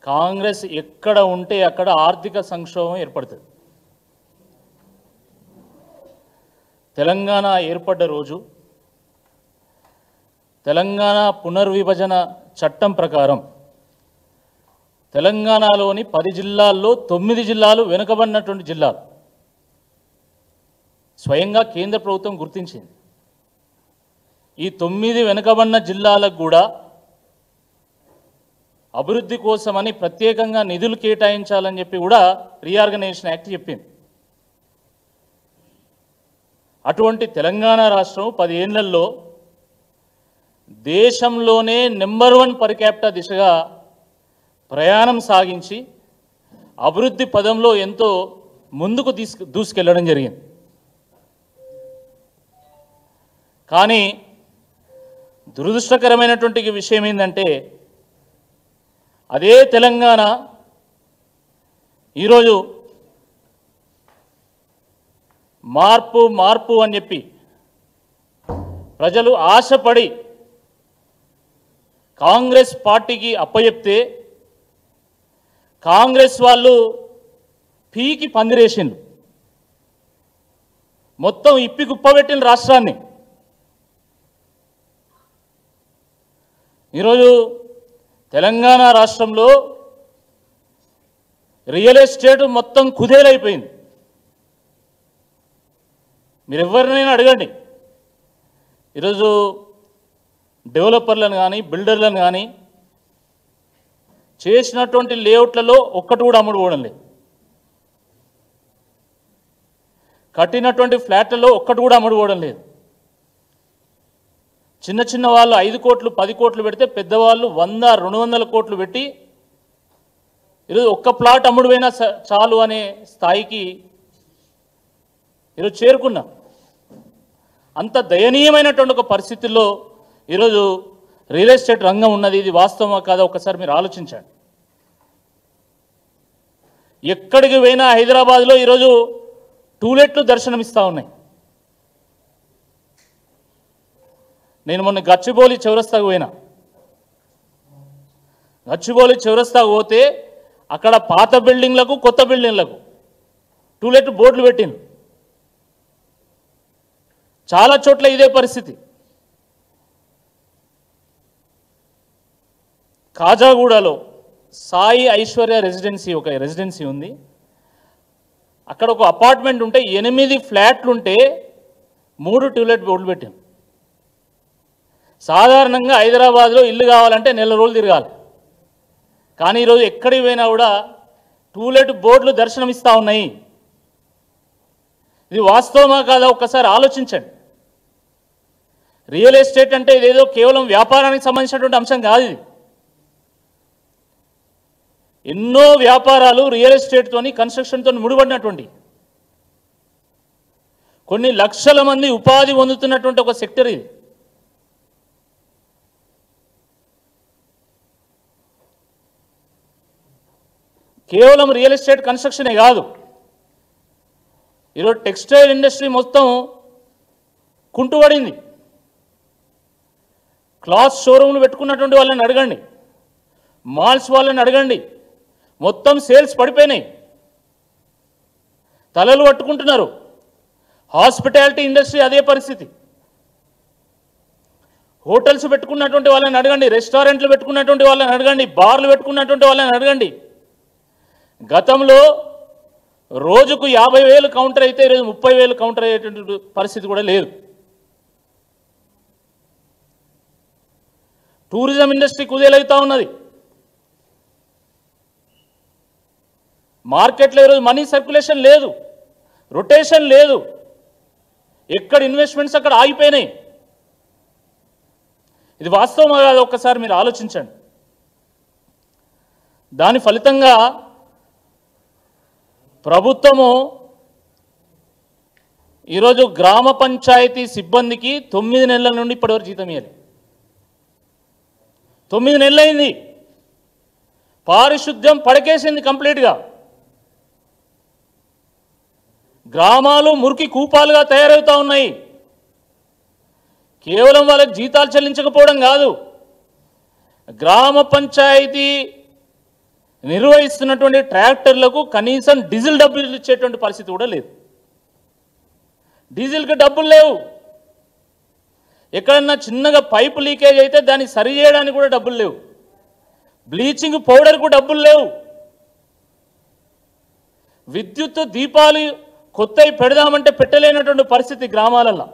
కాంగ్రెస్ ఎక్కడ ఉంటే అక్కడ ఆర్థిక సంక్షోభం ఏర్పడుతుంది. తెలంగాణ ఏర్పడ్డ రోజు తెలంగాణ పునర్విభజన చట్టం ప్రకారం తెలంగాణలోని 10 జిల్లాల్లో 9 జిల్లాలు వెనుకబడినటువంటి జిల్లాలు స్వయంగా కేంద్ర ప్రభుత్వం గుర్తించింది. ఈ 9 వెనుకబడిన జిల్లాలకు కూడా అభివృద్ధి కోసమని ప్రత్యేకంగా నిధులు కేటాయించాలని చెప్పి కూడా రీఆర్గనైజేషన్ యాక్ట్ చెప్పింది. అటువంటి తెలంగాణ రాష్ట్రం 10 ఏళ్లలో దేశంలోనే నెంబర్ 1 పర్ క్యాపిటా దిశగా ప్రయాణం సాగించి అభివృద్ధి పదంలో ఎంతో ముందుకు దూసుకెళ్లడం జరిగింది. కానీ దురదృష్టకరమైనటువంటి విషయం ఏంటంటే అదే తెలంగాణ ఈరోజు మార్పు మార్పు అని చెప్పి ప్రజలు ఆశపడి కాంగ్రెస్ పార్టీకి అప్పచెప్తే కాంగ్రెస్ వాళ్ళు పీకి పందిరేసిండ్రు, మొత్తం ఇప్పి కుప్పబెట్టిన రాష్ట్రాన్ని. ఈరోజు తెలంగాణ రాష్ట్రంలో రియల్ ఎస్టేట్ మొత్తం కుదేలైపోయింది. మీరు ఎవరినైనా అడగండి, ఈరోజు డెవలపర్లను కానీ బిల్డర్లను కానీ చేసినటువంటి లేఅవుట్లలో ఒక్కటి కూడా అమ్ముడు పోవడం లేదు, కట్టినటువంటి ఫ్లాట్లలో ఒక్కటి కూడా అమ్ముడు పోవడం లేదు. చిన్న చిన్న వాళ్ళు 5 కోట్లు 10 కోట్లు పెడితే పెద్దవాళ్ళు 100-200 కోట్లు పెట్టి ఈరోజు ఒక్క ప్లాట్ అమ్ముడు పోయినా చాలు అనే స్థాయికి ఈరోజు చేరుకున్నాం. అంత దయనీయమైనటువంటి ఒక పరిస్థితుల్లో ఈరోజు రియల్ ఎస్టేట్ రంగం ఉన్నది. ఇది వాస్తవమా కాదా ఒకసారి మీరు ఆలోచించండి. ఎక్కడికి పోయినా హైదరాబాద్లో ఈరోజు టూలెట్లు దర్శనమిస్తూ ఉన్నాయి. నేను మొన్న గచ్చిబౌలి చౌరస్తాకు పోయినా. గచ్చిబౌలి చౌరస్తాకు పోతే అక్కడ పాత బిల్డింగ్లకు కొత్త బిల్డింగ్లకు టూలెట్ బోర్డులు పెట్టింది. చాలా చోట్ల ఇదే పరిస్థితి. కాజాగూడలో సాయి ఐశ్వర్య రెసిడెన్సీ ఒక రెసిడెన్సీ ఉంది. అక్కడ ఒక అపార్ట్మెంట్ ఉంటే 8 ఫ్లాట్లుంటే 3 టూలెట్ బోర్డులు పెట్టాం. సాధారణంగా హైదరాబాద్లో ఇల్లు కావాలంటే నెల రోజులు తిరగాలి. కానీ ఈరోజు ఎక్కడికి పోయినా కూడా టూలెట్ బోర్డులు దర్శనమిస్తూ ఉన్నాయి. ఇది వాస్తవమా కాదా ఒక్కసారి ఆలోచించండి. రియల్ ఎస్టేట్ అంటే ఇదేదో కేవలం వ్యాపారానికి సంబంధించినటువంటి అంశం కాదు. ఇది ఎన్నో వ్యాపారాలు రియల్ ఎస్టేట్తోని కన్స్ట్రక్షన్తో ముడిపడినటువంటి కొన్ని లక్షల మంది ఉపాధి పొందుతున్నటువంటి ఒక సెక్టర్ ఇది. కేవలం రియల్ ఎస్టేట్ కన్స్ట్రక్షనే కాదు, ఈరోజు టెక్స్టైల్ ఇండస్ట్రీ మొత్తం కుంటుపడింది. క్లాత్ షోరూమ్లు పెట్టుకున్నటువంటి వాళ్ళని అడగండి, మాల్స్ వాళ్ళని అడగండి, మొత్తం సేల్స్ పడిపోయినాయి, తలలు పట్టుకుంటున్నారు. హాస్పిటాలిటీ ఇండస్ట్రీ అదే పరిస్థితి. హోటల్స్ పెట్టుకున్నటువంటి వాళ్ళని అడగండి, రెస్టారెంట్లు పెట్టుకున్నటువంటి వాళ్ళని అడగండి, బార్లు పెట్టుకున్నటువంటి వాళ్ళని అడగండి. గతంలో రోజుకు 50,000 కౌంటర్ అయితే ఈరోజు 30,000 కౌంటర్ అయ్యేటువంటి పరిస్థితి కూడా లేదు. టూరిజం ఇండస్ట్రీ కుదేలవుతూ ఉన్నది. మార్కెట్లో ఈరోజు మనీ సర్క్యులేషన్ లేదు, రొటేషన్ లేదు, ఎక్కడ ఇన్వెస్ట్మెంట్స్ అక్కడ ఆగిపోయినాయి. ఇది వాస్తవమా కాదు ఒక్కసారి మీరు ఆలోచించండి. దాని ఫలితంగా ప్రభుత్వము ఈరోజు గ్రామ పంచాయతీ సిబ్బందికి 9 నెలల నుండి ఇప్పటివరకు జీతం ఇవ్వాలి. 9 నెలలైంది. పారిశుద్ధ్యం పడకేసింది కంప్లీట్గా. గ్రామాలు మురికి కూపాలుగా తయారవుతూ ఉన్నాయి. కేవలం వాళ్ళకి జీతాలు చెల్లించకపోవడం కాదు, గ్రామ పంచాయతీ నిర్వహిస్తున్నటువంటి ట్రాక్టర్లకు కనీసం డీజిల్ డబ్బులు ఇచ్చేటువంటి పరిస్థితి కూడా లేదు. డీజిల్కి డబ్బులు లేవు. ఎక్కడన్నా చిన్నగా పైపు లీకేజ్ అయితే దాన్ని సరి చేయడానికి కూడా డబ్బులు లేవు. బ్లీచింగ్ పౌడర్కు డబ్బులు లేవు. విద్యుత్ దీపాలు కొత్తవి పెడదామంటే పెట్టలేనటువంటి పరిస్థితి గ్రామాలలో.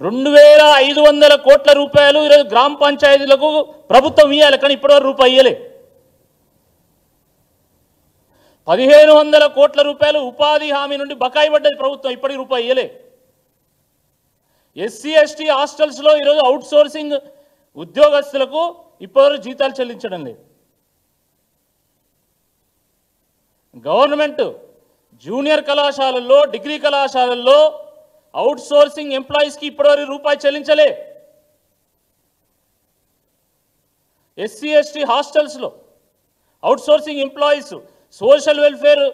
2500 కోట్ల రూపాయలు ఈరోజు గ్రామ పంచాయతీలకు ప్రభుత్వం ఇవ్వాలి, కానీ ఇప్పటివరకు రూపాయి ఇయ్యలే. 1500 కోట్ల రూపాయలు ఉపాధి హామీ నుండి బకాయి పడ్డది ప్రభుత్వం, ఇప్పటికి రూపాయి ఇయ్యలే. ఎస్సీ ఎస్టీ హాస్టల్స్లో ఈరోజు అవుట్ సోర్సింగ్ ఉద్యోగస్తులకు ఇప్పటివరకు జీతాలు చెల్లించడం లేదు. గవర్నమెంట్ జూనియర్ కళాశాలల్లో డిగ్రీ కళాశాలల్లో అవుట్ సోర్సింగ్ ఎంప్లాయీస్కి ఇప్పటివరకు రూపాయి చెల్లించలే. ఎస్సీ ఎస్టీ హాస్టల్స్లో outsourcing employees, social welfare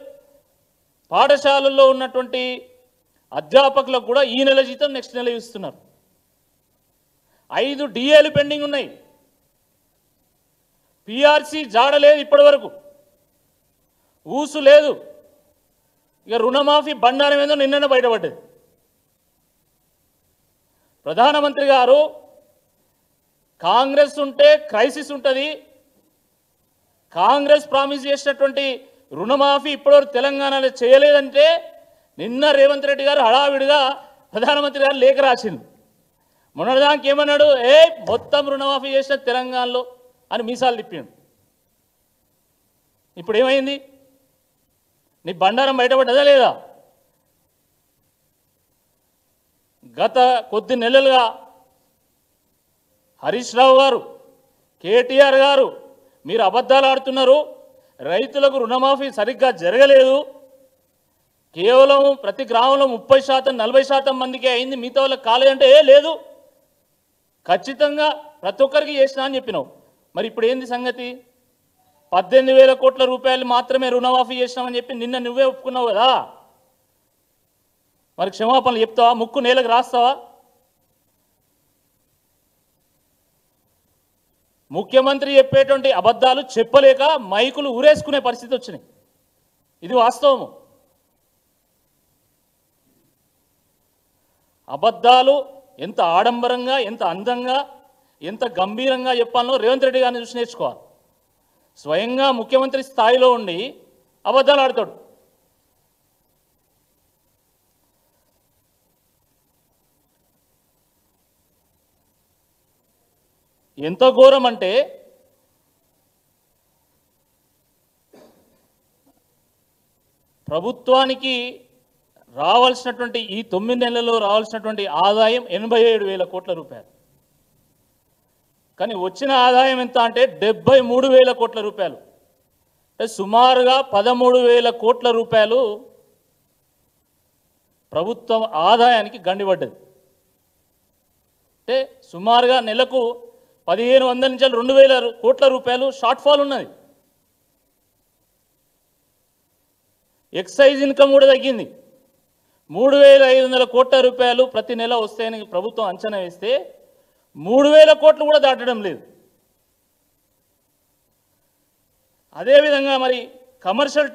పాఠశాలల్లో ఉన్నటువంటి అధ్యాపకులకు కూడా ఈ నెల జీతం నెక్స్ట్ నెల ఇస్తున్నారు. 5 డిఏలు పెండింగ్ ఉన్నాయి. పిఆర్సీ జాడలేదు ఇప్పటి వరకు, ఊసు లేదు. ఇక రుణమాఫీ బండారం ఏదో నిన్ననే బయటపడ్డది. ప్రధానమంత్రి గారు కాంగ్రెస్ ఉంటే క్రైసిస్ ఉంటుంది, కాంగ్రెస్ ప్రామిస్ చేసినటువంటి రుణమాఫీ ఇప్పటివరకు తెలంగాణలో చేయలేదంటే నిన్న రేవంత్ రెడ్డి గారు హడావిడిగా ప్రధానమంత్రి గారు లేఖ రాసింది. మొన్నటిదానికి ఏమన్నాడు, మొత్తం రుణమాఫీ చేసిన తెలంగాణలో అని మీసాలు తిప్పాడు. ఇప్పుడు ఏమైంది? నీ బండారం బయటపడ్డదా లేదా? గత కొద్ది నెలలుగా హరీష్ రావు గారు, కేటీఆర్ గారు మీరు అబద్ధాలు ఆడుతున్నారు, రైతులకు రుణమాఫీ సరిగ్గా జరగలేదు, కేవలం ప్రతి గ్రామంలో 30% 40% మందికి అయింది, మిగతా వాళ్ళకి కాలేదంటే లేదు, ఖచ్చితంగా ప్రతి ఒక్కరికి చేసినా అని చెప్పినావు. మరి ఇప్పుడు ఏంది సంగతి? 18,000 కోట్ల రూపాయలు మాత్రమే రుణమాఫీ చేసినామని చెప్పి నిన్న నువ్వే ఒప్పుకున్నావు కదా. మరి క్షమాపణలు చెప్తావా? ముక్కు నేలకు రాస్తావా? ముఖ్యమంత్రి చెప్పేటువంటి అబద్ధాలు చెప్పలేక మైకులు ఊరేసుకునే పరిస్థితి వచ్చినాయి. ఇది వాస్తవము. అబద్ధాలు ఎంత ఆడంబరంగా, ఎంత అందంగా, ఎంత గంభీరంగా చెప్పాలనో రేవంత్ రెడ్డి గారిని చూసి నేర్చుకోవాలి. స్వయంగా ముఖ్యమంత్రి స్థాయిలో ఉండి అబద్ధాలు ఆడతాడు. ఎంత ఘోరం అంటే ప్రభుత్వానికి రావాల్సినటువంటి ఈ 9 నెలల్లో రావాల్సినటువంటి ఆదాయం 87,000 కోట్ల రూపాయలు. కానీ వచ్చిన ఆదాయం ఎంత అంటే 73,000 కోట్ల రూపాయలు. సుమారుగా 13,000 కోట్ల రూపాయలు ప్రభుత్వం ఆదాయానికి గండిపడ్డది. అంటే సుమారుగా నెలకు 1,500 నుంచి 2,000 కోట్ల రూపాయలు షార్ట్ ఫాల్ ఉన్నది. ఎక్సైజ్ ఇన్కమ్ కూడా తగ్గింది. 3,500 కోట్ల రూపాయలు ప్రతి నెల వస్తాయని ప్రభుత్వం అంచనా వేస్తే 3,000 కోట్లు కూడా దాటడం లేదు. అదేవిధంగా మరి కమర్షియల్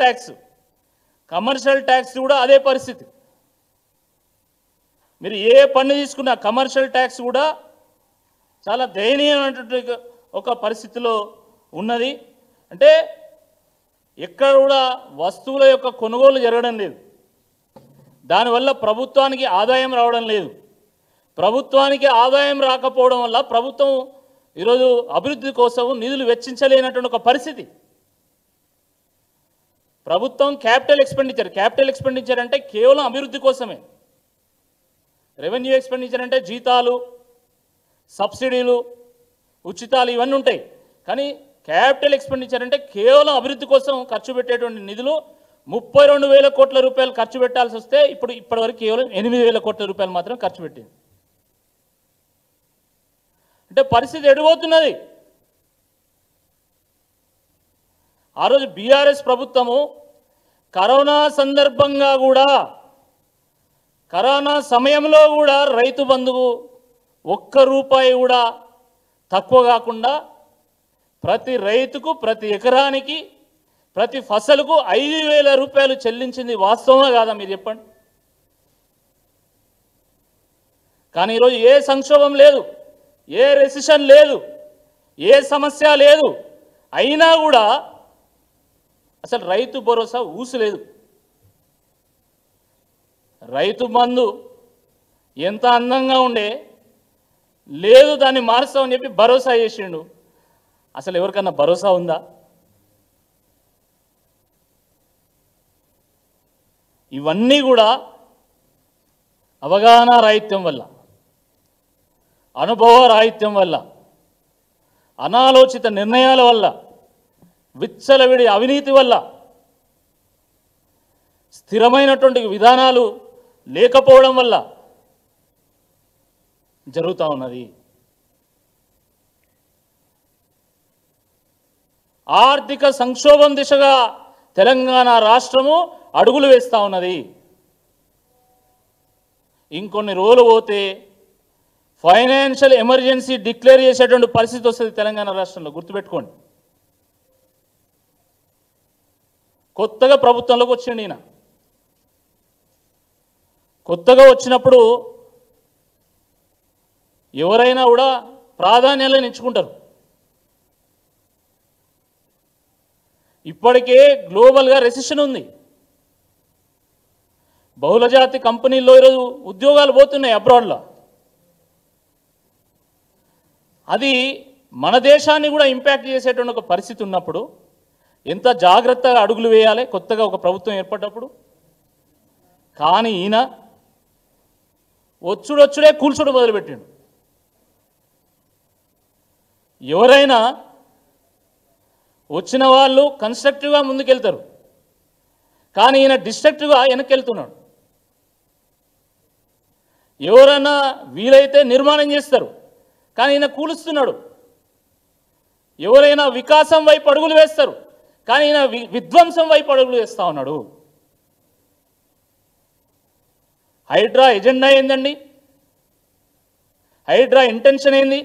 ట్యాక్స్ కూడా అదే పరిస్థితి. మీరు ఏ పన్ను తీసుకున్నా కమర్షియల్ ట్యాక్స్ కూడా చాలా దయనీయమైనటువంటి ఒక పరిస్థితిలో ఉన్నది. అంటే ఎక్కడ కూడా వస్తువుల యొక్క కొనుగోలు జరగడం లేదు, దానివల్ల ప్రభుత్వానికి ఆదాయం రావడం లేదు. ప్రభుత్వానికి ఆదాయం రాకపోవడం వల్ల ప్రభుత్వం ఈరోజు అభివృద్ధి కోసం నిధులు వెచ్చించలేనటువంటి ఒక పరిస్థితి. ప్రభుత్వం క్యాపిటల్ ఎక్స్పెండిచర్ అంటే కేవలం అభివృద్ధి కోసమే. రెవెన్యూ ఎక్స్పెండిచర్ అంటే జీతాలు, సబ్సిడీలు, ఉచితాలు ఇవన్నీ ఉంటాయి. కానీ క్యాపిటల్ ఎక్స్పెండిచర్ అంటే కేవలం అభివృద్ధి కోసం ఖర్చు పెట్టేటువంటి నిధులు 32,000 కోట్ల రూపాయలు ఖర్చు పెట్టాల్సి వస్తే ఇప్పటివరకు కేవలం 8,000 కోట్ల రూపాయలు మాత్రం ఖర్చు పెట్టింది. అంటే పరిస్థితి ఎడిపోతున్నది. ఆ రోజు బీఆర్ఎస్ ప్రభుత్వము కరోనా సందర్భంగా కూడా, కరోనా సమయంలో కూడా రైతు బంధువు 1 రూపాయి కూడా తక్కువ కాకుండా ప్రతి రైతుకు ప్రతి ఎకరానికి ప్రతి ఫసలుకు 5,000 రూపాయలు చెల్లించింది వాస్తవమా కాదా మీరు చెప్పండి. కానీ ఈరోజు ఏ సంక్షోభం లేదు, ఏ రెసిషన్ లేదు, ఏ సమస్య లేదు, అయినా కూడా అసలు రైతు భరోసా ఊసలేదు. రైతు బంధు ఎంత అందంగా ఉండే, లేదు దాన్ని మారుస్తామని చెప్పి భరోసా చేసిండు. అసలు ఎవరికన్నా భరోసా ఉందా? ఇవన్నీ కూడా అవగాహన రాహిత్యం వల్ల, అనుభవ రాహిత్యం వల్ల, అనాలోచిత నిర్ణయాల వల్ల, విచ్చలవిడి అవినీతి వల్ల, స్థిరమైనటువంటి విధానాలు లేకపోవడం వల్ల జరుగుతూ ఉన్నది. ఆర్థిక సంక్షోభం దిశగా తెలంగాణ రాష్ట్రము అడుగులు వేస్తూ ఉన్నది. ఇంకొన్ని రోజులు పోతే ఫైనాన్షియల్ ఎమర్జెన్సీ డిక్లేర్ చేసేటువంటి పరిస్థితి వస్తుంది తెలంగాణ రాష్ట్రంలో, గుర్తుపెట్టుకోండి. కొత్తగా ప్రభుత్వంలోకి వచ్చిండు ఈయన. కొత్తగా వచ్చినప్పుడు ఎవరైనా కూడా ప్రాధాన్యాలను ఎంచుకుంటారు. ఇప్పటికే గ్లోబల్గా రెసిషన్ ఉంది. బహుళజాతి కంపెనీల్లో ఈరోజు ఉద్యోగాలు పోతున్నాయి అబ్రాడ్లో. అది మన దేశాన్ని కూడా ఇంపాక్ట్ చేసేటువంటి ఒక పరిస్థితి ఉన్నప్పుడు ఎంత జాగ్రత్తగా అడుగులు వేయాలి కొత్తగా ఒక ప్రభుత్వం ఏర్పడ్డప్పుడు. కానీ ఈయన వచ్చుడే కూల్చుడు మొదలుపెట్టిండు. ఎవరైనా వచ్చిన వాళ్ళు కన్స్ట్రక్టివ్గా ముందుకెళ్తారు, కానీ ఈయన డిస్ట్రక్టివ్గా వెనక్కెళ్తున్నాడు. ఎవరైనా వీలైతే నిర్మాణం చేస్తారు, కానీ ఈయన కూలుస్తున్నాడు. ఎవరైనా వికాసం వైపు అడుగులు వేస్తారు, కానీ ఈయన విధ్వంసం వైపు అడుగులు వేస్తూ ఉన్నాడు. హైడ్రా ఎజెండా ఏందండి? హైడ్రా ఇంటెన్షన్ ఏంది?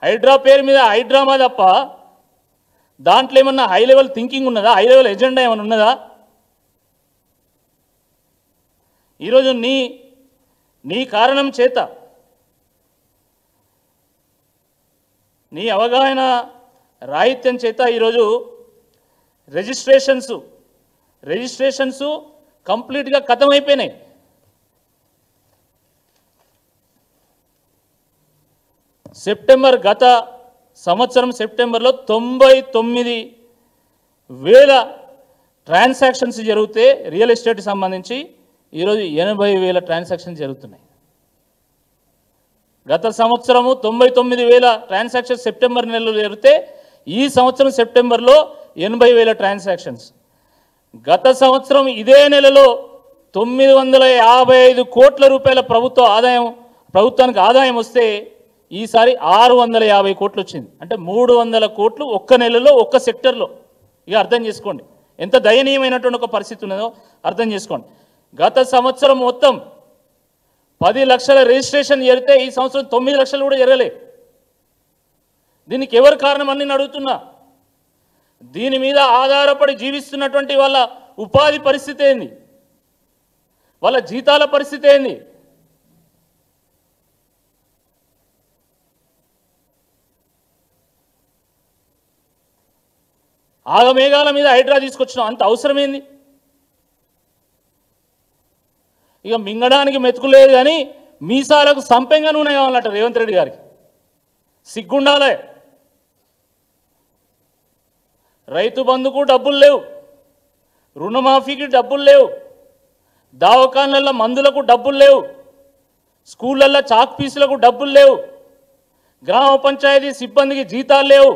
హైడ్రా పేరు మీద హైడ్రామా తప్ప దాంట్లో ఏమన్నా హై లెవెల్ థింకింగ్ ఉన్నదా? హై లెవెల్ ఎజెండా ఏమైనా ఉన్నదా? ఈరోజు నీ కారణం చేత, నీ అవగాహన రాహిత్యం చేత ఈరోజు రిజిస్ట్రేషన్స్ కంప్లీట్గా ఖతమైపోయినాయి. గత సంవత్సరం సెప్టెంబర్లో 99,000 ట్రాన్సాక్షన్స్ జరిగితే రియల్ ఎస్టేట్కి సంబంధించి ఈరోజు 80,000 ట్రాన్సాక్షన్స్ జరుగుతున్నాయి. గత సంవత్సరము 99,000 ట్రాన్సాక్షన్స్ సెప్టెంబర్ నెలలో జరిగితే ఈ సంవత్సరం సెప్టెంబర్లో 80,000 ట్రాన్సాక్షన్స్. గత సంవత్సరం ఇదే నెలలో 955 కోట్ల రూపాయల ప్రభుత్వానికి ఆదాయం వస్తే ఈసారి 650 కోట్లు వచ్చింది. అంటే 300 కోట్లు ఒక్క నెలలో ఒక్క సెక్టర్లో. ఇక అర్థం చేసుకోండి ఎంత దయనీయమైనటువంటి ఒక పరిస్థితి ఉన్నదో అర్థం చేసుకోండి. గత సంవత్సరం మొత్తం 10 లక్షల రిజిస్ట్రేషన్ జరిగితే ఈ సంవత్సరం 9 లక్షలు కూడా జరగలే. దీనికి ఎవరు కారణం అని నేను అడుగుతున్నా. దీని మీద ఆధారపడి జీవిస్తున్నటువంటి వాళ్ళ ఉపాధి పరిస్థితి ఏంది? వాళ్ళ జీతాల పరిస్థితి ఏంది? ఆగమేఘాల మీద హైడ్రా తీసుకొచ్చినాం, అంత అవసరమేంది? ఇక మింగడానికి మెతుకులేదు కానీ మీసాలకు సంపెంగా నూనె కావాలట రేవంత్ రెడ్డి గారికి. సిగ్గుండాలే. రైతు బంధుకు డబ్బులు లేవు, రుణమాఫీకి డబ్బులు లేవు, దవాఖాన్లలో మందులకు డబ్బులు లేవు, స్కూళ్ళల్లో చాక్ పీసులకు డబ్బులు లేవు, గ్రామ పంచాయతీ సిబ్బందికి జీతాలు లేవు.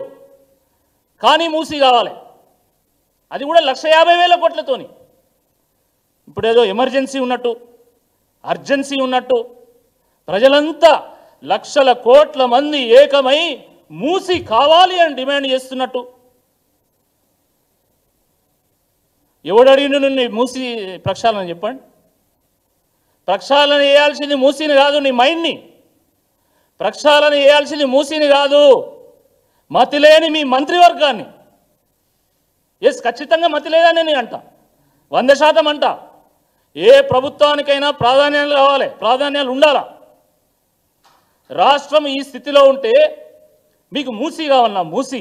కానీ మూసి కావాలి, అది కూడా 150,000 కోట్లతోని. ఇప్పుడు ఏదో ఎమర్జెన్సీ ఉన్నట్టు, అర్జెన్సీ ఉన్నట్టు ప్రజలంతా లక్షల కోట్ల మంది ఏకమై మూసి కావాలి అని డిమాండ్ చేస్తున్నట్టు. ఎవడు అడిగిన నిన్ను మూసి ప్రక్షాళన చెప్పండి. ప్రక్షాళన చేయాల్సింది మూసిని కాదు, నీ మైండ్ని. ప్రక్షాళన చేయాల్సింది మూసిని కాదు, మతిలేని మీ మంత్రివర్గాన్ని, ఖచ్చితంగా మతి లేదని నేను అంట, 100% అంట. ఏ ప్రభుత్వానికైనా ప్రాధాన్యాలు కావాలి, ప్రాధాన్యాలు ఉండాలా. రాష్ట్రం ఈ స్థితిలో ఉంటే మీకు మూసి కావాలన్నా మూసి.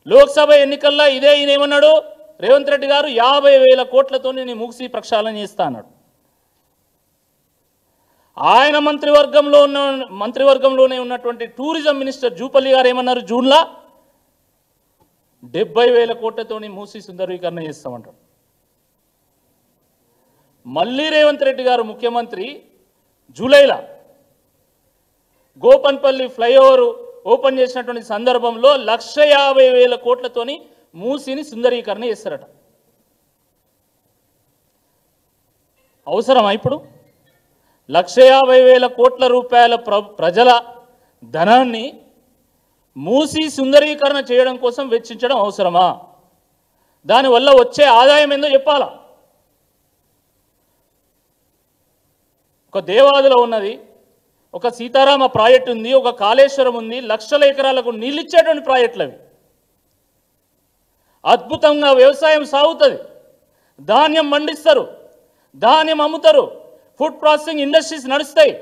లోక్సభ ఎన్నికల్లో ఇదే ఈయన ఏమన్నాడు, రేవంత్ రెడ్డి గారు 50,000 కోట్లతో నేను మూసి ప్రక్షాళన చేస్తా అన్నాడు. ఆయన మంత్రివర్గంలోనే ఉన్నటువంటి టూరిజం మినిస్టర్ జూపల్లి గారు ఏమన్నారు, జూన్లో 70,000 కోట్లతో మూసి సుందరీకరణ చేస్తామంటాడు. మళ్ళీ రేవంత్ రెడ్డి గారు ముఖ్యమంత్రి జూలైలో గోపన్పల్లి ఫ్లైఓవర్ ఓపెన్ చేసినటువంటి సందర్భంలో 150,000 కోట్లతోని మూసిని సుందరీకరణ చేస్తారట. అవసరమా ఇప్పుడు 150,000 కోట్ల రూపాయల ప్రజల ధనాన్ని మూసి సుందరీకరణ చేయడం కోసం వెచ్చించడం అవసరమా? దానివల్ల వచ్చే ఆదాయం ఏందో చెప్పాలా. ఒక దేవాదులో ఉన్నది, ఒక సీతారామ ప్రాజెక్టు ఉంది, ఒక కాళేశ్వరం ఉంది, లక్షల ఎకరాలకు నీళ్ళు ఇచ్చేటువంటి ప్రాజెక్టులు అవి. అద్భుతంగా వ్యవసాయం సాగుతుంది, ధాన్యం పండిస్తారు, ధాన్యం అమ్ముతారు, ఫుడ్ ప్రాసెసింగ్ ఇండస్ట్రీస్ నడుస్తాయి,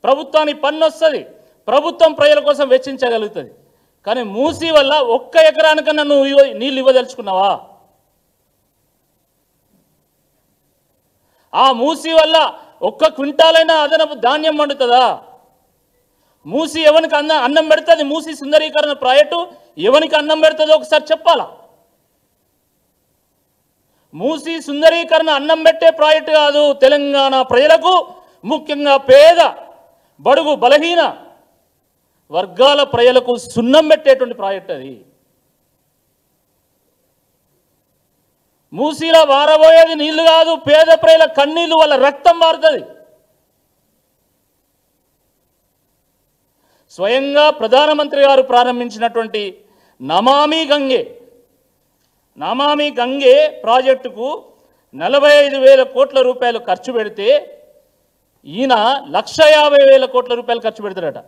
ప్రభుత్వానికి పన్ను వస్తుంది, ప్రభుత్వం ప్రజల కోసం వెచ్చించగలుగుతుంది. కానీ మూసి వల్ల ఒక్క ఎకరానికన్నా నువ్వు నీళ్ళు ఇవ్వదలుచుకున్నావా? ఆ మూసి వల్ల ఒక్క క్వింటాలైనా అదనపు ధాన్యం పండుతుందా? మూసి ఎవరికి అన్నం పెడుతుంది? మూసి సుందరీకరణ ప్రాజెక్టు ఎవరికి అన్నం పెడుతుందో ఒకసారి చెప్పాలా. మూసి సుందరీకరణ అన్నం పెట్టే ప్రాజెక్టు కాదు, తెలంగాణ ప్రజలకు, ముఖ్యంగా పేద బడుగు బలహీన వర్గాల ప్రజలకు సున్నం పెట్టేటువంటి ప్రాజెక్ట్ అది. మూసిలో వారబోయేది నీళ్లు కాదు, పేద ప్రజల కన్నీళ్లు, వాళ్ళ రక్తం మారుతుంది. స్వయంగా ప్రధానమంత్రి గారు ప్రారంభించినటువంటి నమామి గంగే ప్రాజెక్టుకు 45,000 కోట్ల రూపాయలు ఖర్చు పెడితే ఈయన 150,000 కోట్ల రూపాయలు ఖర్చు పెడతాడట.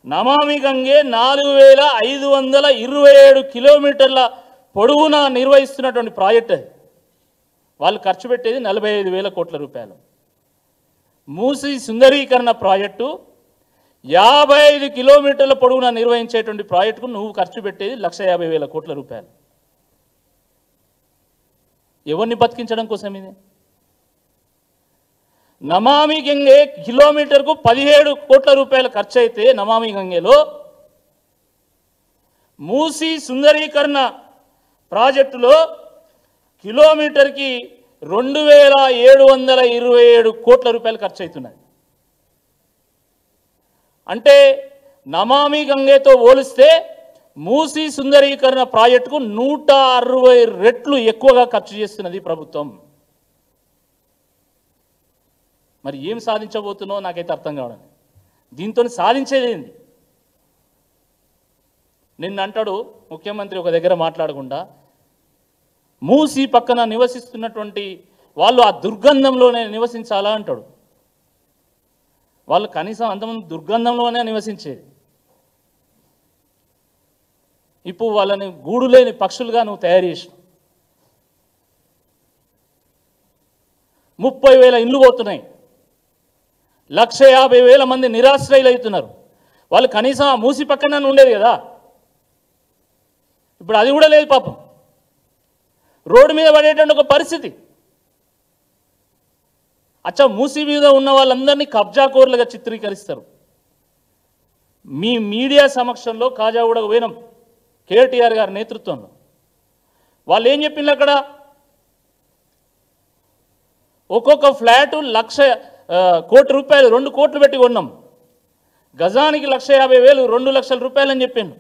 నమామి గంగే 4,527 కిలోమీటర్ల పొడవునా నిర్వహిస్తున్నటువంటి ప్రాజెక్ట్ అది. వాళ్ళు ఖర్చు పెట్టేది 45,000 కోట్ల రూపాయలు. మూసి సుందరీకరణ ప్రాజెక్టు 55 కిలోమీటర్ల పొడవునా నిర్వహించేటువంటి ప్రాజెక్టుకు నువ్వు ఖర్చు పెట్టేది 150,000 కోట్ల రూపాయలు. ఎవరిని బతికించడం కోసం ఇది? నమామి గంగే కిలోమీటర్కు 17 కోట్ల రూపాయలు ఖర్చు అయితే నమామి గంగేలో, మూసి సుందరీకరణ ప్రాజెక్టులో కిలోమీటర్కి 2,727 కోట్ల రూపాయలు ఖర్చు అవుతున్నాయి. అంటే నమామి గంగేతో పోలిస్తే మూసి సుందరీకరణ ప్రాజెక్టుకు 160 రెట్లు ఎక్కువగా ఖర్చు చేస్తున్నది ప్రభుత్వం. మరి ఏం సాధించబోతున్నావో నాకైతే అర్థం కావడం. దీంతో సాధించేది ఏంది? నిన్న అంటాడు ముఖ్యమంత్రి ఒక దగ్గర మాట్లాడకుండా, మూసి పక్కన నివసిస్తున్నటువంటి వాళ్ళు ఆ దుర్గంధంలోనే నివసించాలా అంటాడు. వాళ్ళు కనీసం అంతమంది దుర్గంధంలోనే నివసించేది. ఇప్పుడు వాళ్ళని గూడు లేని పక్షులుగా నువ్వు తయారు చేసినావు. 30,000 ఇండ్లు పోతున్నాయి, 150,000 మంది నిరాశ్రయులు అవుతున్నారు. వాళ్ళు కనీసం ఆ మూసి పక్కన ఉండేది కదా, ఇప్పుడు అది కూడా లేదు పాపం. రోడ్డు మీద పడేటువంటి ఒక పరిస్థితి. అచ్చా మూసి మీద ఉన్న వాళ్ళందరినీ కబ్జాకోర్లుగా చిత్రీకరిస్తారు. మీ మీడియా సమక్షంలో కాజాగూడకు పోయినాం, కేటీఆర్ గారి నేతృత్వంలో. వాళ్ళు ఏం చెప్పిండ్రు అక్కడ, ఒక్కొక్క ఫ్లాటు 1,00,000 కోటి రూపాయలు, 2 కోట్లు పెట్టి కొన్నాం, గజానికి 150,000, 2 లక్షల రూపాయలు అని చెప్పిండ్రు.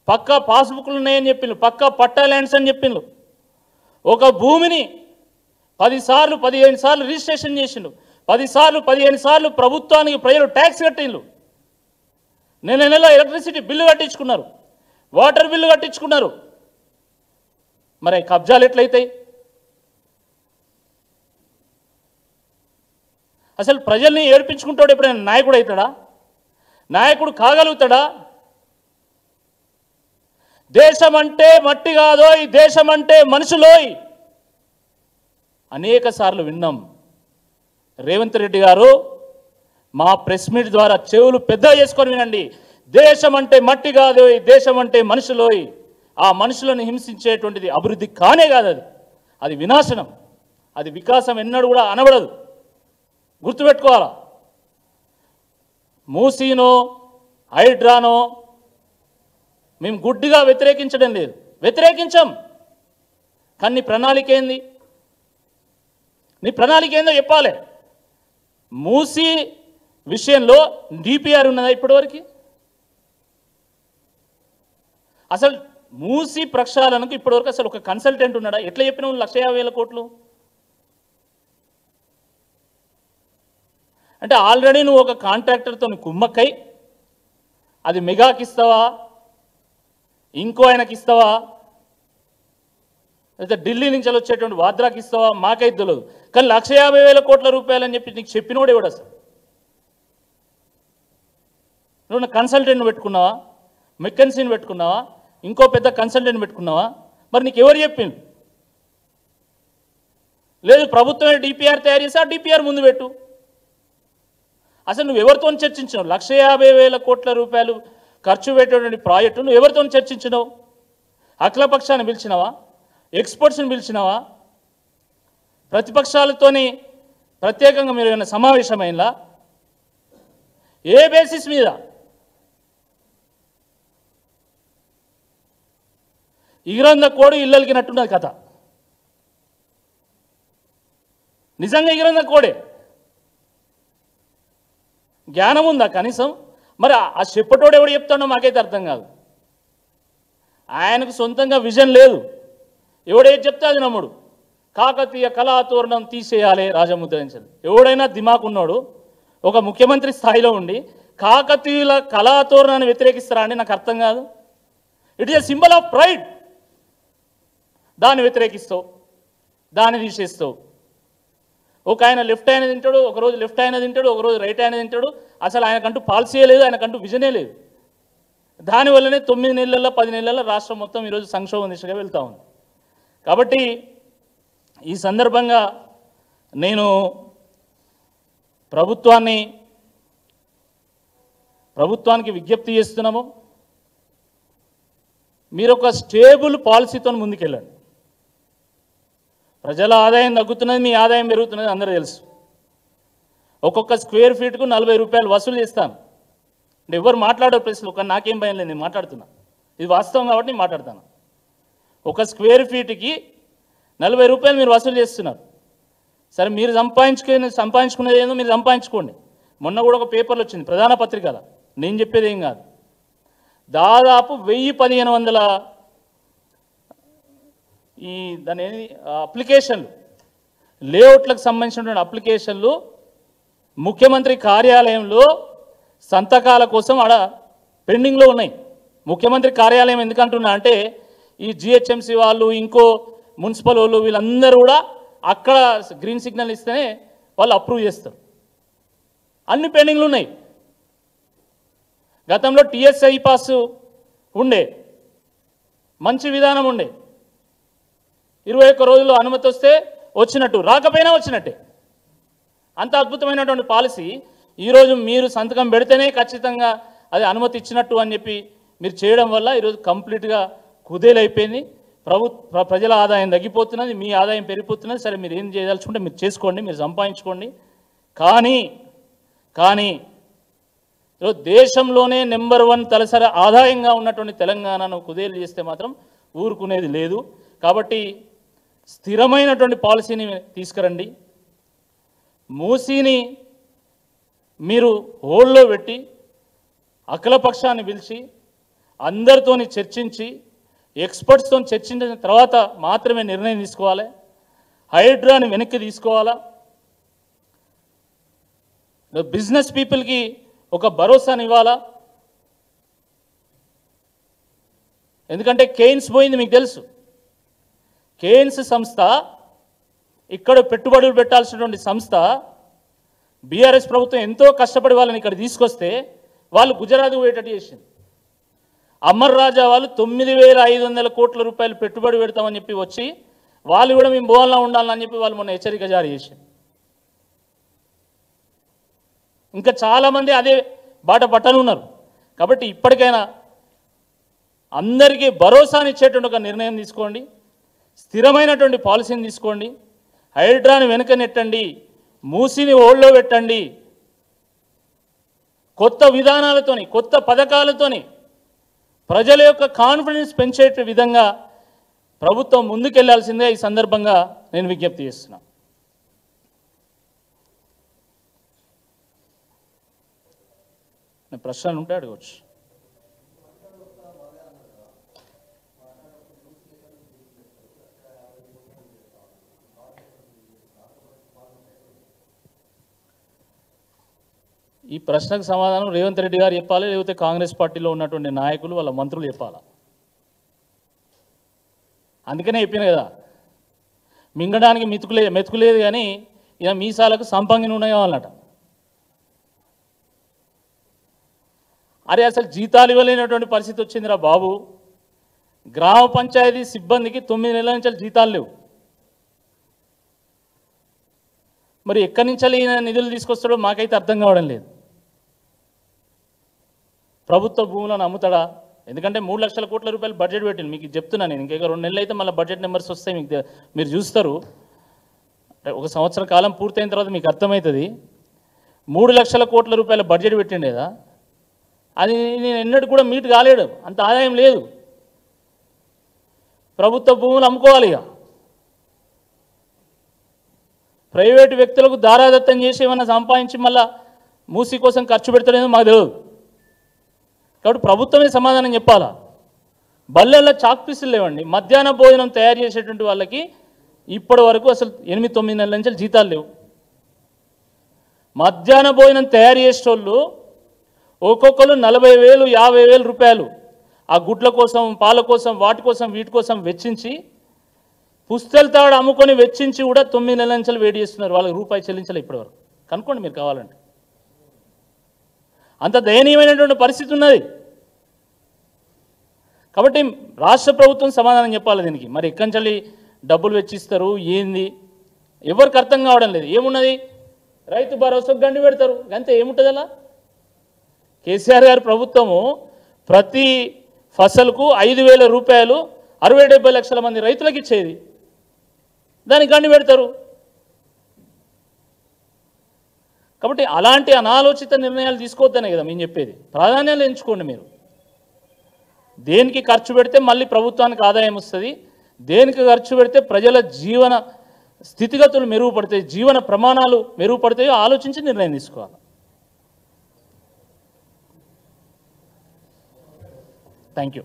పక్కా పాస్బుక్లు ఉన్నాయని చెప్పిండ్రు, పక్కా పట్టా ల్యాండ్స్ అని చెప్పిండ్రు. ఒక భూమిని 10 సార్లు 15 సార్లు రిజిస్ట్రేషన్ చేసిండ్రు, 10 సార్లు 15 సార్లు ప్రభుత్వానికి ప్రజలు ట్యాక్స్ కట్టిండ్రు. నెల ఎలక్ట్రిసిటీ బిల్లు కట్టించుకున్నారు, వాటర్ బిల్లు కట్టించుకున్నారు. మరి కబ్జాలు ఎట్లయితాయి? అసలు ప్రజల్ని ఏడిపించుకుంటాడు ఎప్పుడైనా నాయకుడు అవుతాడా? నాయకుడు కాగలుగుతాడా? దేశం అంటే మట్టి కాదోయ్, దేశం అంటే మనుషులోయ్ అనేక సార్లు విన్నాం. రేవంత్ రెడ్డి గారు మా ప్రెస్ మీట్ ద్వారా చెవులు పెద్ద చేసుకొని వినండి. దేశం అంటే మట్టి కాదోయ్, దేశం అంటే మనుషులోయ్. ఆ మనుషులను హింసించేటువంటిది అభివృద్ధి కానే కాదు, అది వినాశనం, అది వికాసం ఎన్నడూ కూడా అనబడదు. గుర్తుపెట్టుకోవాలా. మూసీనో హైడ్రానో మేము గుడ్డిగా వ్యతిరేకించడం లేదు, వ్యతిరేకించాం. కానీ నీ ప్రణాళిక ఏంది? నీ ప్రణాళిక ఏందో చెప్పాలి. మూసీ విషయంలో డిపిఆర్ ఉన్నదా ఇప్పటివరకు? అసలు మూసీ ప్రక్షాళనకు ఇప్పటివరకు అసలు ఒక కన్సల్టెంట్ ఉన్నాడా? ఎట్లా చెప్పినావు 1,50,000 కోట్లు? అంటే ఆల్రెడీ నువ్వు ఒక కాంట్రాక్టర్తో కుమ్మక్కై అది మెగాకి ఇస్తావా, ఇంకో ఆయనకి ఇస్తావా, లేదా ఢిల్లీ నుంచి వచ్చేటువంటి వాద్రాకి ఇస్తావా మాకైతే తెలియదు. కానీ 1,50,000 కోట్ల రూపాయలు అని చెప్పి నీకు చెప్పినోడు ఎవడు అసలు? నువ్వు కన్సల్టెంట్ పెట్టుకున్నావా, మెక్కన్సీని పెట్టుకున్నావా, ఇంకో పెద్ద కన్సల్టెంట్ పెట్టుకున్నావా? మరి నీకు ఎవరు చెప్పింది? లేదు ప్రభుత్వమే డిపిఆర్ తయారు చేసి ఆ డిపిఆర్ ముందు పెట్టు. అసలు నువ్వు ఎవరితో చర్చించినావు? 1,50,000 కోట్ల రూపాయలు ఖర్చు పెట్టేటువంటి ప్రాజెక్టు నువ్వు ఎవరితో చర్చించినావు? అఖిలపక్షాన్ని పిలిచినావా? ఎక్స్పర్ట్స్ని పిలిచినావా? ప్రతిపక్షాలతోని ప్రత్యేకంగా మీరు ఏమైనా సమావేశమైందా? ఏ బేసిస్ మీద? ఇగిరంద కోడి ఇళ్ళకి నట్టున్నది కథ. నిజంగా ఇగిరంద కోడే. జ్ఞానం ఉందా కనీసం? మరి ఆ చెప్పటోడు ఎవడు చెప్తాడో మాకైతే అర్థం కాదు. ఆయనకు సొంతంగా విజన్ లేదు, ఎవడేది చెప్తే అది నమ్ముడు. కాకతీయ కళాతోరణం తీసేయాలి, రాజముద్రించాలి. ఎవడైనా దిమాకు ఉన్నాడు ఒక ముఖ్యమంత్రి స్థాయిలో ఉండి కాకతీయుల కళాతోరణాన్ని వ్యతిరేకిస్తారా అని నాకు అర్థం కాదు. It is a symbol of pride. దాన్ని వ్యతిరేకిస్తావు, దాన్ని తీసేస్తావు. ఒక ఆయన లెఫ్ట్ అయినా తింటాడు, ఒకరోజు లెఫ్ట్ అయినా తింటాడు, ఒకరోజు రైట్ అయినా తింటాడు. అసలు ఆయనకంటూ పాలసీయే లేదు, ఆయనకంటూ విజనే లేదు. దానివల్లనే 9 నెలల్లో 10 నెలల్లో రాష్ట్రం మొత్తం ఈరోజు సంక్షోభ దిశగా వెళ్తూ ఉంది. కాబట్టి ఈ సందర్భంగా నేను ప్రభుత్వానికి విజ్ఞప్తి చేస్తున్నాము, మీరు ఒక స్టేబుల్ పాలసీతో ముందుకెళ్ళండి. ప్రజల ఆదాయం తగ్గుతున్నది, మీ ఆదాయం పెరుగుతున్నది అందరూ తెలుసు. ఒక్కొక్క స్క్వేర్ ఫీట్కు 40 రూపాయలు వసూలు చేస్తాను అంటే ఎవరు మాట్లాడారు ప్రశ్నలు? ఒక నాకేం భయం లేదు, నేను మాట్లాడుతున్నా, ఇది వాస్తవం కాబట్టి నేను మాట్లాడతాను. ఒక స్క్వేర్ ఫీట్కి 40 రూపాయలు మీరు వసూలు చేస్తున్నారు. సరే, మీరు సంపాదించుకునేది ఏందో మీరు సంపాదించుకోండి. మొన్న కూడా ఒక పేపర్లో వచ్చింది, ప్రధాన పత్రికల, నేను చెప్పేది ఏం కాదు, దాదాపు 1000-1500 ఈ దాని అప్లికేషన్లు, లేఅవుట్లకు సంబంధించినటువంటి అప్లికేషన్లు ముఖ్యమంత్రి కార్యాలయంలో సంతకాల కోసం ఆడ పెండింగ్లో ఉన్నాయి. ముఖ్యమంత్రి కార్యాలయం ఎందుకంటున్నా అంటే ఈ జిహెచ్ఎంసీ వాళ్ళు, ఇంకో మున్సిపల్ వాళ్ళు, వీళ్ళందరూ కూడా అక్కడ గ్రీన్ సిగ్నల్ ఇస్తేనే వాళ్ళు అప్రూవ్ చేస్తారు. అన్ని పెండింగ్లు ఉన్నాయి. గతంలో టీఎస్ఐ పాస్ ఉండే, మంచి విధానం ఉండే, 21 రోజుల్లో అనుమతి వస్తే వచ్చినట్టు, రాకపోయినా వచ్చినట్టే. అంత అద్భుతమైనటువంటి పాలసీ ఈరోజు మీరు సంతకం పెడితేనే ఖచ్చితంగా అది అనుమతి ఇచ్చినట్టు అని చెప్పి మీరు చేయడం వల్ల ఈరోజు కంప్లీట్గా కుదేలైపోయింది. ప్రజల ఆదాయం తగ్గిపోతున్నది, మీ ఆదాయం పెరిగిపోతున్నది. సరే, మీరు ఏం చేయదలుచుకుంటే మీరు చేసుకోండి, మీరు సంపాదించుకోండి. కానీ ఈరోజు దేశంలోనే నెంబర్ 1 తలసరి ఆదాయంగా ఉన్నటువంటి తెలంగాణను కుదేలు చేస్తే మాత్రం ఊరుకునేది లేదు. కాబట్టి స్థిరమైనటువంటి పాలసీని తీసుకురండి. మూసీని మీరు హోల్డ్లో పెట్టి అఖిలపక్షాన్ని పిలిచి అందరితోని చర్చించి ఎక్స్పర్ట్స్తో చర్చించిన తర్వాత మాత్రమే నిర్ణయం తీసుకోవాలి. హైడ్రాని వెనక్కి తీసుకోవాలా. బిజినెస్ పీపుల్కి ఒక భరోసాని ఇవ్వాలా. ఎందుకంటే కేయిన్స్ పోయింది, మీకు తెలుసు. కేయిన్స్ సంస్థ ఇక్కడ పెట్టుబడులు పెట్టాల్సినటువంటి సంస్థ, బీఆర్ఎస్ ప్రభుత్వం ఎంతో కష్టపడి వాళ్ళని ఇక్కడ తీసుకొస్తే వాళ్ళు గుజరాత్ పోయేటట్టు చేసింది. అమర్ రాజా వాళ్ళు 9,500 కోట్ల రూపాయలు పెట్టుబడి పెడతామని చెప్పి వచ్చి వాళ్ళు కూడా మేము బోన్లో ఉండాలని చెప్పి వాళ్ళు మొన్న హెచ్చరిక జారీ చేశారు. ఇంకా చాలామంది అదే బాట పట్టనున్నారు. కాబట్టి ఇప్పటికైనా అందరికీ భరోసానిచ్చేటువంటి ఒక నిర్ణయం తీసుకోండి, స్థిరమైనటువంటి పాలసీని తీసుకోండి, హైడ్రాని వెనుక నెట్టండి, మూసిని ఓళ్ళో పెట్టండి, కొత్త విధానాలతోని కొత్త పథకాలతోని ప్రజల యొక్క కాన్ఫిడెన్స్ పెంచే విధంగా ప్రభుత్వం ముందుకెళ్లాల్సిందే ఈ సందర్భంగా నేను విజ్ఞప్తి చేస్తున్నా. ప్రశ్నలు ఉంటే అడగవచ్చు. ఈ ప్రశ్నకు సమాధానం రేవంత్ రెడ్డి గారు చెప్పాలి, లేకపోతే కాంగ్రెస్ పార్టీలో ఉన్నటువంటి నాయకులు వాళ్ళ మంత్రులు చెప్పాలా. అందుకనే చెప్పిన కదా, మింగడానికి మెతుకులేదు కానీ ఇక మీసాలకు సంపంగి నూనె కావాలన్నట. అరే అసలు జీతాలు ఇవ్వలేనటువంటి పరిస్థితి వచ్చిందిరా బాబు. గ్రామ పంచాయతీ సిబ్బందికి 9 నెలల నుంచి జీతాలు లేవు. మరి ఎక్కడి నుంచి ఈయన నిధులు తీసుకొస్తాడో మాకైతే అర్థం కావడం లేదు. ప్రభుత్వ భూములను అమ్ముతాడా? ఎందుకంటే 3 లక్షల కోట్ల రూపాయలు బడ్జెట్ పెట్టింది. మీకు చెప్తున్నాను నేను, ఇంకా 2 నెలలు అయితే మళ్ళీ బడ్జెట్ నెంబర్స్ వస్తాయి, మీకు మీరు చూస్తారు. ఒక సంవత్సర కాలం పూర్తయిన తర్వాత మీకు అర్థమవుతుంది. 3 లక్షల కోట్ల రూపాయల బడ్జెట్ పెట్టిండేదా, అది నేను ఎన్నడూ కూడా మీట్ కాలేడు, అంత ఆదాయం లేదు. ప్రభుత్వ భూములు అమ్ముకోవాలి. ఇక ప్రైవేటు వ్యక్తులకు దారాదత్తం చేసి ఏమన్నా సంపాదించి మళ్ళా మూసి కోసం ఖర్చు పెడతాడేమో మాకు తెలియదు. కాబట్టి ప్రభుత్వమే సమాధానం చెప్పాలా. బల్లెల్లో చాక్ పీసులు లేవండి. మధ్యాహ్న భోజనం తయారు చేసేటువంటి వాళ్ళకి ఇప్పటి వరకు అసలు 8-9 నెలల నుంచి జీతాలు లేవు. మధ్యాహ్న భోజనం తయారు చేసేటోళ్ళు ఒక్కొక్కరు 40,000 50,000 రూపాయలు ఆ గుడ్ల కోసం, పాల కోసం, వాటి కోసం, వీటి కోసం వెచ్చించి, పుస్తెలు తాడు అమ్ముకొని వెచ్చించి కూడా 9 నెలల నుంచి వేడి చేస్తున్నారు. వాళ్ళకి రూపాయి చెల్లించాలి ఇప్పటివరకు. కనుక్కోండి మీరు కావాలంటే. అంత దయనీయమైనటువంటి పరిస్థితి ఉన్నది. కాబట్టి రాష్ట్ర ప్రభుత్వం సమాధానం చెప్పాలి దీనికి. మరి ఎక్కడి నుంచి డబ్బులు వెచ్చిస్తారు ఏంది ఎవరికి అర్థం కావడం లేదు. ఏమున్నది, రైతు భరోసాకు గండి పెడతారు, అంతే. ఏముంటుంది అలా? కేసీఆర్ గారి ప్రభుత్వము ప్రతి ఫసల్కు 5,000 రూపాయలు 60-70 లక్షల మంది రైతులకు ఇచ్చేది, దానికి గండి పెడతారు. కాబట్టి అలాంటి అనాలోచిత నిర్ణయాలు తీసుకోవద్దనే కదా మేము చెప్పేది. ప్రాధాన్యాలు ఎంచుకోండి మీరు. దేనికి ఖర్చు పెడితే మళ్ళీ ప్రభుత్వానికి ఆదాయం వస్తుంది, దేనికి ఖర్చు పెడితే ప్రజల జీవన స్థితిగతులు మెరుగుపడతాయి, జీవన ప్రమాణాలు మెరుగుపడతాయో ఆలోచించి నిర్ణయం తీసుకోవాలి. Thank you.